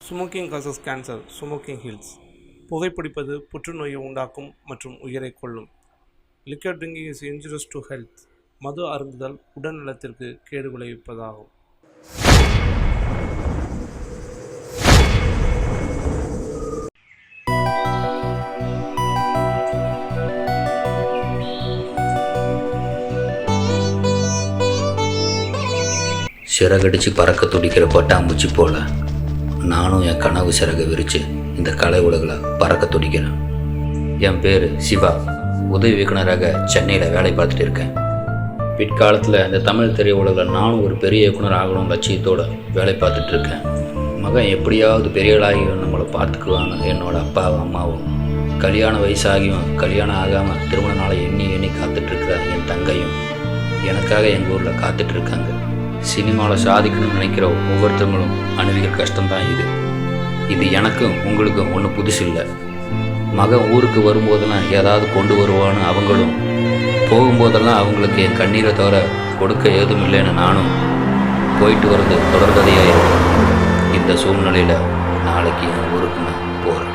Smoking causes cancer. Smoking kills. புகைப்பிடிப்பது புற்றுநோயை உண்டாக்கும் மற்றும் உயிரை கொல்லும். Liquor drinking is injurious to health. மது அருந்துதல் உடல் நலத்திற்கு கேடு விளைவிப்பதாகும். சிறகடிச்சு பறக்க துடிக்கிற பட்டாம்பூச்சி போல நானும் என் கனவு சிறகை விரித்து இந்த கலை உலகில் பறக்க துடிக்கிறேன். என் பேர் சிவா. உதவி இயக்குனராக சென்னையில் வேலை பார்த்துட்டு இருக்கேன். பிற்காலத்தில் இந்த தமிழ் திரையுலகில் நானும் ஒரு பெரிய இயக்குனர் ஆகணும் லட்சியத்தோடு வேலை பார்த்துட்ருக்கேன். மகன் எப்படியாவது பெரியவளாகி நம்மளை பார்த்துக்குவாங்க. என்னோட அப்பாவும் அம்மாவும் கல்யாண வயசாகியும் கல்யாணம் ஆகாமல் திருமண நாளை எண்ணி எண்ணி காத்துட்ருக்கிற என் தங்கையும் எனக்காக எங்கள் ஊரில் காத்துட்ருக்காங்க. சினிமாவில் சாதிக்கணும்னு நினைக்கிற ஒவ்வொருத்தவங்களும் அனுபவிக்கிற கஷ்டம்தான் இது எனக்கும் உங்களுக்கும் ஒன்றும் புதுசு இல்லை. மகன் ஊருக்கு வரும்போதெல்லாம் ஏதாவது கொண்டு வருவான்னு அவங்களும், போகும்போதெல்லாம் அவங்களுக்கு என் கண்ணீரை தவிர கொடுக்க ஏதும் இல்லைன்னு நானும் போயிட்டு வர்றது தொடர்கதையாக இருக்கும். இந்த சூழ்நிலையில் நாளைக்கு என் ஊருக்கு நான் போகிறேன்.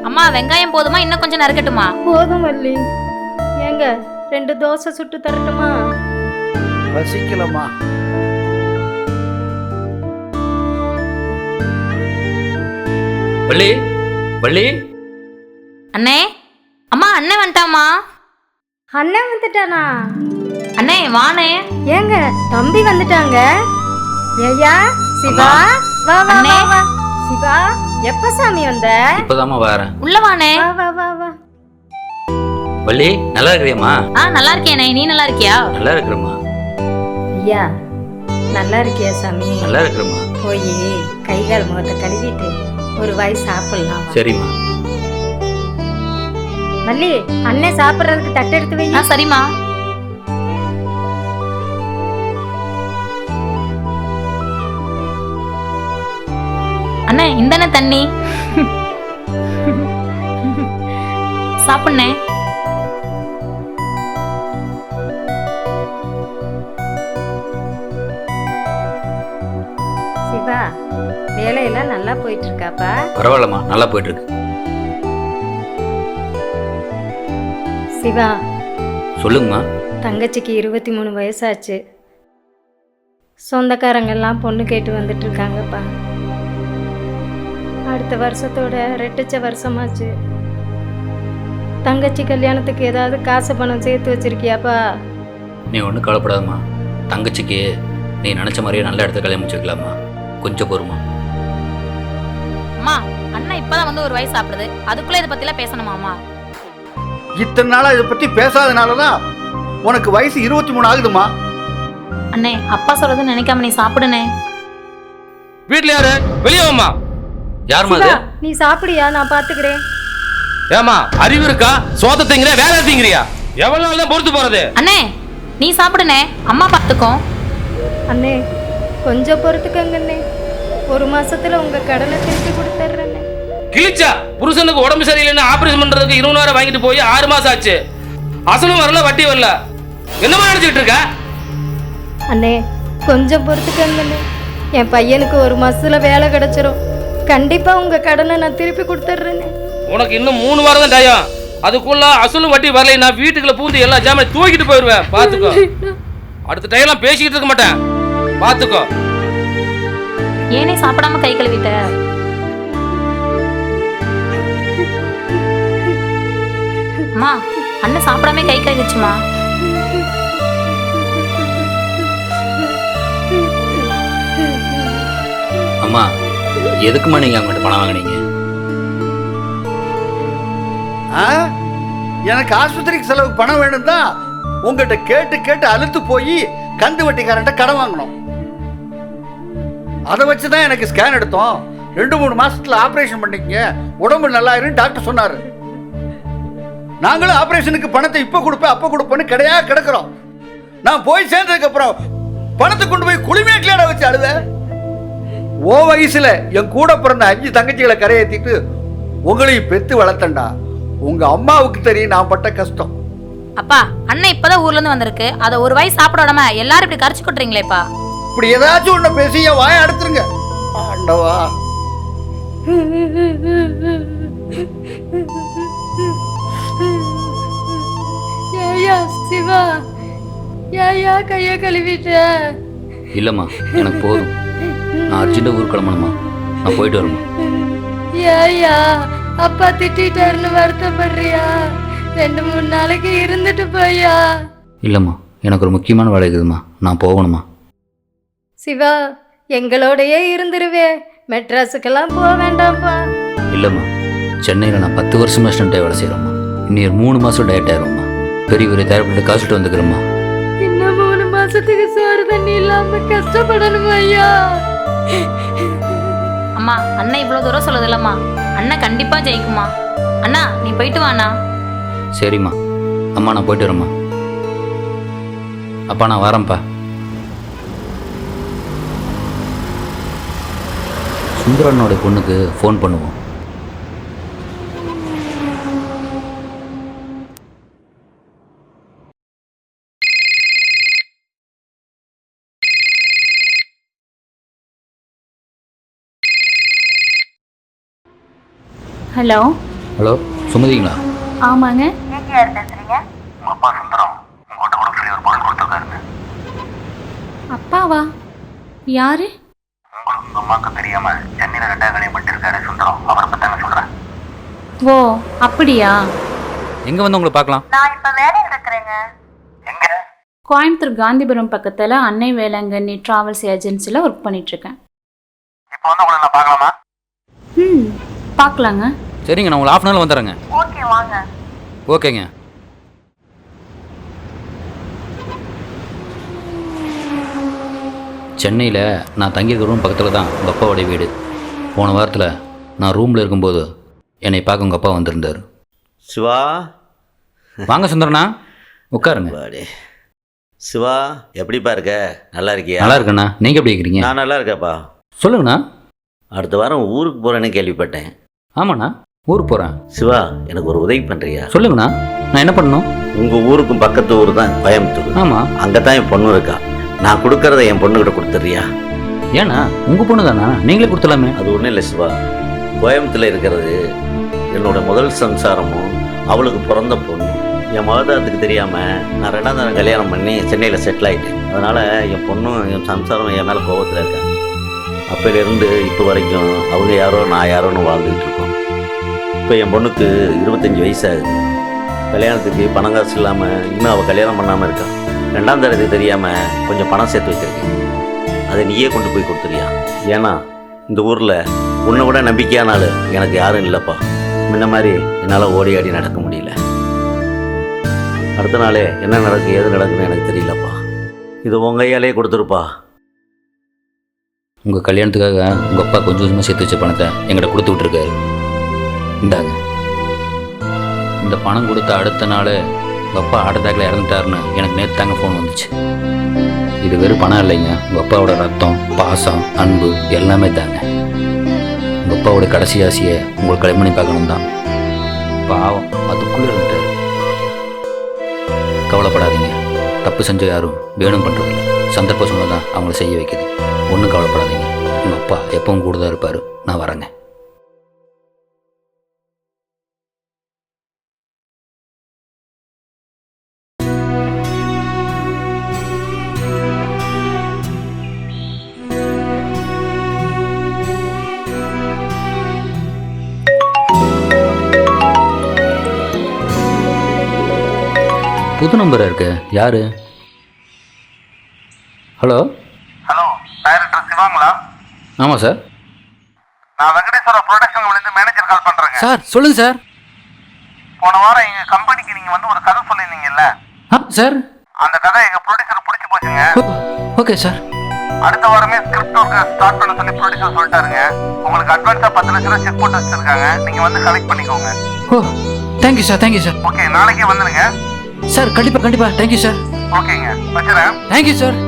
அம்மா, வெங்காயம் போதுமா? இன்னும் கொஞ்சம் நறுக்கட்டுமா? போதும் வள்ளி. ஏங்க 2 தோசை சுட்டு தரட்டுமா? ரசிக்கலம்மா. வள்ளி வள்ளி. அண்ணே, அம்மா அண்ணன் வந்துட்டாமா? அண்ணன் வந்துட்டானா? அண்ணே வானே. ஏங்க தம்பி வந்துட்டாங்க. ஏயா சிவா, வா வா அண்ணே. வா வா. சிவா, எப்ப சாமி வந்த? இப்போதாம்மா வரேன். உள்ள வானே. வா வா வா வா. வள்ளி, நல்லா இருக்கிறியம்மா? நல்லா இருக்கேனே, நீ நல்லா இருக்கியா? நல்லா இருக்கிறம்மா. ஐயா நல்லா இருக்கியா சாமி? நல்லா இருக்கிறம்மா. போய் கை கால் முகத்தை கழுவிட்டு ஒரு வாய் சாப்பிடலாம். சரிம்மா. மல்லி, அண்ணன் சாப்பிடுறதுக்கு தட்டு எடுத்து வை. சரிம்மா. அண்ணே, இந்தானே தண்ணி. சாப்பிடுனே. சிவா, வேலையெல்லாம் நல்லா போயிட்டு இருக்காப்பா? பரவாயில்லம்மா, நல்லா போயிட்டு இருக்கு. சிவா, சொல்லுங்கம்மா. தங்கச்சிக்கு 23 வயசாச்சு. சொந்தக்காரங்க எல்லாம் பொண்ணு கேட்டு வந்துட்டு இருக்காங்கப்பா. அடுத்த வருஷத்தோட ரெட்டிச்ச வருஷமாச்சு. தங்கச்சி கல்யாணத்துக்கு ஏதாவது காசு பணம் சேர்த்து வச்சிருக்கியாப்பா? நீ ஒன்றும் கவலைப்படாதம்மா. தங்கச்சிக்கு நீ நினச்ச மாதிரியே நல்ல இடத்த கல்யாணம் வச்சுக்கலாமா. கொஞ்சம் பொறுமா. அம்மா, அண்ணன் இப்பதான் வந்து ஒரு வயசு சாப்பிடுது, அதுக்குள்ள இதை பத்திலாம் பேசணுமாமா? இத்தனை நாளா இதை பத்தி பேசாதனாலதான் உனக்கு வயசு 23 ஆகுதுமா. அண்ணே, அப்பா சொல்றது நினைக்காம நீ சாப்பிடுனே. வீட்ல யாரு? வெளியேமா. யாருமா அது? நீ சாப்பிடியா, நான் பாத்துக்கிறேன். ஏமா, அறிவு இருக்கா? சோத்த திங்கிறியா, வேலை திங்கிறியா? எவ்வளவு நாள் தான் பொறுத்து போறது? அண்ணே, நீ சாப்பிடுனே, அம்மா பார்த்துக்கோ. அண்ணே கொஞ்சம் பொறுத்துக்கங்கண்ணே. 1 மாசத்துல உங்க கடனை திருப்பி கொடுத்துட்றேண்ணே. கிழிச்சா புருஷனுக்கு உடம்பு சரியில்லைன்னு ஆபரேஷன் பண்றதுக்கு 20,000 வாங்கிட்டு போய் 6 மாசம் ஆச்சு. அசலும் வரல, வட்டி வரல. என்னமா நினைச்சிட்டு இருக்க? அண்ணே கொஞ்சம் பொறுத்துக்கங்கண்ணே. என் பையனுக்கு 1 மாசத்துல வேலை கிடைச்சிரும். கண்டிப்பா உங்க கடனை நான் திருப்பி கொடுத்துட்றேண்ணே. உனக்கு இன்னும் 3 வாரம் தான் டயம். அதுக்குள்ள அசலும் வட்டி வரலை, நான் வீட்டுக்குள்ள பூந்து எல்லா ஜாமான் தூக்கிட்டு போயிடுவேன். பாத்துக்கோ. அடுத்த டைம்லாம் பேசிக்கிட்டு இருக்க மாட்டேன். பாத்துக்கோ. ஏனே சாப்பிடாம கை கழுவிட்ட? அம்மா, அண்ணன் சாப்பிடாம கை கழுவிச்சுமா. அம்மா, எதுக்குமா நீங்கள் அவங்ககிட்ட பணம் வாங்கினீங்க? எனக்கு ஆஸ்பத்திரிக்கு செலவுக்கு பணம் வேணும் தான் உங்ககிட்ட கேட்டு கேட்டு அழுத்து போய் கந்து வட்டிக்காரன்ட்ட கடன் வாங்கணும். அதை வச்சுதான் எனக்கு ஸ்கேன் எடுத்தோம். 2-3 மாசத்துல ஆபரேஷன் பண்ணிக்கங்க, உடம்பு நல்லாயிருன்னு டாக்டர் சொன்னாரு. நாங்களும் ஆபரேஷனுக்கு பணத்தை இப்ப கொடுப்பேன் அப்ப கொடுப்பேன்னு கிடையா கிடக்குறோம். நான் போய் சேர்ந்ததுக்கு அப்புறம் பணத்தை கொண்டு போய் குளிமேட்டில வச்சு அழுத. ஓ வயசுல என் கூட பிறந்த 5 தங்கச்சிகளை கரையேற்றிட்டு உங்களையும் பெத்து வளர்த்தண்டா. உங்க அம்மாவுக்கு தெரியும் நான் பட்ட கஷ்டம். அப்பா அண்ணன் இப்பதான் ஊர்ல இருந்து வந்திருக்கு, அதை ஒரு வாய் சாப்பிட விடாம எல்லாரும் இப்படி கரைச்சு கொட்டுறீங்களேப்பா. இப்படி ஏதாச்சும் ஒண்ணு பேசி என் வாயை அடுத்துருங்க. ஆண்டவா. ஏயா சிவா, ஏயா கைய கழுவிட்ட? இல்லைம்மா, எனக்கு போதும். நான் அர்ஜென்ட்டாக ஊருக்கு கிளம்பணுமா, நான் போயிட்டு வரேம்மா. ஏயா அப்பா திட்டாருன்னு வருத்தப்படுறியா? 2-3 நாளைக்கு இருந்துட்டு போயா. இல்லைம்மா, எனக்கு ஒரு முக்கியமான வேலை இருக்குதும்மா, நான் போகணுமா. சிவா, எங்களோடையே இருந்துருவே, மெட்ராஸுக்கெல்லாம் போக வேண்டாம்ப்பா. இல்லைம்மா, சென்னையில் நான் 10 வருஷம் அசிஸ்டண்ட்டாக வேலை செய்கிறேம்மா. இன்னும் 3 மாதம் டயட் ஆயிரும்மா. பெரிய பெரிய தயாரிப்பில் காசுட்டு வந்துக்கிறேம்மா. இன்னும் 3 மாசத்துக்கு சோறு தண்ணி இல்லாம கஷ்டப்படணும் ஐயா. அம்மா அண்ணன் இவ்வளவு தூரம் சொல்லுது இல்லம்மா, அண்ணன் கண்டிப்பா ஜெயிக்குமா. அண்ணா நீ போயிட்டு வாண்ணா. சரிம்மா. அம்மா நான் போயிட்டு வரேம்மா. அப்பா நான் வரேன்ப்பா. சுந்தரனோட பொண்ணுக்கு ஃபோன் பண்ணுவோம். ஹலோ. ஹலோ சுமதிங்களா? ஆமாங்க. அப்பாவா? யாரு? ஓ அப்படியா? எங்கே வந்து உங்களை பார்க்கலாம்? கோயம்புத்தூர் காந்திபுரம் பக்கத்தில் அன்னை வேளாங்கண்ணி டிராவல்ஸ் ஏஜென்சியில் ஒர்க் பண்ணிட்டுருக்கேன். ம் பார்க்கலாங்க. சரிங்க, நான் உங்களை ½ நாள் வந்துடுறேங்க. ஓகேங்க. சென்னையில் நான் தங்கியிருக்க ரூம் பக்கத்தில் தான் உங்கள் அப்பாவோடைய வீடு. போன வாரத்தில் நான் ரூமில் இருக்கும்போது என்னை பார்க்க உங்கள் அப்பா வந்திருந்தார். சிவா, வாங்க சுந்தரண்ணா, உட்காருங்க. பாடி சிவா, எப்படிப்பா இருக்க? நல்லா இருக்கியா? நல்லா இருக்கண்ணா, நீங்கள் எப்படி இருக்கிறீங்க? நான் நல்லா இருக்கேப்பா. சொல்லுங்கண்ணா. அடுத்த வாரம் ஊருக்கு போகிறேன்னு கேள்விப்பட்டேன். ஆமாண்ணா, ஊருக்கு போகிறேன். சிவா, எனக்கு ஒரு உதவி பண்ணுறியா? சொல்லுங்கண்ணா, நான் என்ன பண்ணணும்? உங்கள் ஊருக்கும் பக்கத்து ஊர் தான் கோயம்புத்தூர். ஆமாம். அங்கே தான் என் பொண்ணு இருக்கா. நான் கொடுக்கறத என் பொண்ணுக்கிட்ட கொடுத்துட்றியா? ஏண்ணா, உங்கள் பொண்ணு தானா, நீங்களே கொடுத்துலாமே. அது ஒன்றும் இல்லை சிவா, கோயம்புத்தூரில் இருக்கிறது என்னோட முதல் சம்சாரமும் அவளுக்கு பிறந்த பொண்ணு. என் மகதாரத்துக்கு தெரியாமல் நான் 2ஆம் தரம் கல்யாணம் பண்ணி சென்னையில் செட்டில் ஆகிட்டேன். அதனால் என் பொண்ணும் என் சம்சாரம் என் மேலே கோபத்தில் இருக்காங்க. அப்போலேருந்து இப்போ வரைக்கும் அவங்க யாரோ நான் யாரோன்னு வாழ்ந்துக்கிட்டு இருக்கோம். இப்போ என் பொண்ணுக்கு 25 வயசாகுது. கல்யாணத்துக்கு பணம் காசு இல்லாமல் இன்னும் அவள் கல்யாணம் பண்ணாமல் இருக்கான். 2ஆம் தரத்துக்கு தெரியாமல் கொஞ்சம் பணம் சேர்த்து வச்சிருக்கேன். அதை நீயே கொண்டு போய் கொடுத்துறியா? ஏன்னா இந்த ஊரில் உன்னை விட நம்பிக்கையான ஆள் எனக்கு யாரும் இல்லைப்பா. முன்ன மாதிரி என்னால் ஓடி ஆடி நடக்க முடியல. அடுத்த நாளே என்ன நடக்கும் ஏது நடக்குன்னு எனக்கு தெரியலப்பா. இது உங்கள் கையாலே கொடுத்துருப்பா. உங்கள் கல்யாணத்துக்காக உங்கள் அப்பா கொஞ்சம் கொஞ்சமாக சேர்த்து வச்ச பணத்தை எங்கிட்ட கொடுத்து விட்ருக்காரு. இந்தாங்க. இந்த பணம் கொடுத்த அடுத்த நாள் உங்கள் அப்பா ஹார்ட் அட்டாக்ல இறந்துட்டாருன்னு எனக்கு நேற்று தாங்க ஃபோன் வந்துச்சு. இது வெறும் பணம் இல்லைங்க, உங்கள் அப்பாவோட ரத்தம், பாசம், அன்பு எல்லாமே தாங்க. உங்கள் அப்பாவோட கடைசி ஆசையை உங்களுக்கு கல்யாணம் பண்ணி பார்க்கணும் தான். பாவம் அதுக்குள்ளே இருந்துட்டார். கவலைப்படாதீங்க, தப்பு செஞ்ச யாரும் வேணும் பண்ணுறதில்ல, சந்தர்ப்ப சூழ்நிலை தான் அவங்கள செய்ய வைக்குது. ஒன்றும் கவலைப்படாதீங்க, உங்கள் அப்பா எப்பவும் கூட தான் இருப்பார். நான் வரேங்க. புது நம்பராக இருக்கு. யாரு? ஹலோ. ஹலோ, டைரக்டர் சிவாங்களா? ஆமாம் சார். நான் வெங்கடேஸ்வரா ப்ரொடக்ஷன்லேருந்து மேனேஜர் கால் பண்ணுறேங்க. சார் சொல்லுங்கள் சார். போன வாரம் எங்கள் கம்பெனிக்கு நீங்கள் வந்து ஒரு கதை சொல்லியிருந்தீங்கல்ல? சார். அந்த கதை எங்கள் ப்ரொடியூசர் பிடிச்சி போச்சுங்க. Okay sir. அடுத்த வாரமே ஸ்கிரிப்ட் ஒர்க் ஸ்டார்ட் பண்ண சொல்லி ப்ரொடியூசர் சொல்லிட்டாருங்க. உங்களுக்கு அட்வான்ஸா 10 லட்சம் ரூபாய் செக் போட்டு வச்சிருக்காங்க. நீங்க வந்து கலெக்ட் பண்ணிக்கோங்க. ஓ தேங்க்யூ சார். ஓகே, நாளைக்கே வந்துருங்க. சார் கண்டிப்பாக தேங்க்யூ சார். ஓகேங்க, வச்சுறேன். Thank you sir.